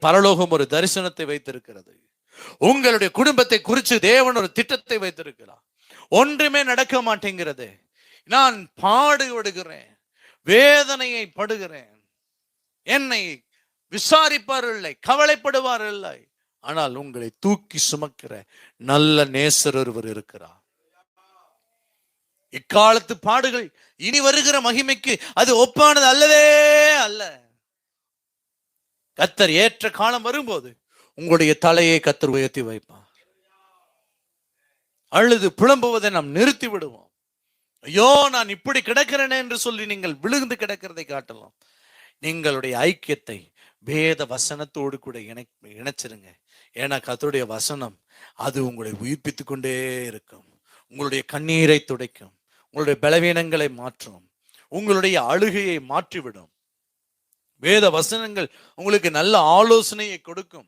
பரலோகம் ஒரு தரிசனத்தை வைத்திருக்கிறது. உங்களுடைய குடும்பத்தை குறித்து தேவன் ஒரு திட்டத்தை வைத்திருக்கிறார். ஒன்றுமே நடக்க மாட்டேங்கிறது. நான் பாடுபடுகிறேன், வேதனையை படுகிறேன், என்னை விசாரிப்பார் இல்லை, கவலைப்படுவார் இல்லை. ஆனால் உங்களை தூக்கி சுமக்கிற நல்ல நேசர் ஒருவர் இருக்கிறார். இக்காலத்து பாடுகள் இனி வருகிற மகிமைக்கு அது ஒப்பானது அல்லவே அல்ல. கர்த்தர் ஏற்ற காலம் வரும்போது உங்களுடைய தலையை கர்த்தர் உயர்த்தி வைப்பார். அழுது புலம்புவதை நாம் நிறுத்தி விடுவோம். ஐயோ, நான் இப்படி கிடக்கிறேனே என்று சொல்லி நீங்கள் விழுந்து கிடக்கிறதை காட்டலாம். நீங்களுடைய ஐக்கியத்தை வேத வசனத்தோடு கூட இணைச்சிருங்க. ஏன்னா கர்த்தருடைய வசனம் அது உங்களை உயிர்ப்பித்து கொண்டே இருக்கும். உங்களுடைய கண்ணீரை துடைக்கும், உங்களுடைய பலவீனங்களை மாற்றும், உங்களுடைய அழுகையை மாற்றிவிடும். வேத வசனங்கள் உங்களுக்கு நல்ல ஆலோசனையை கொடுக்கும்.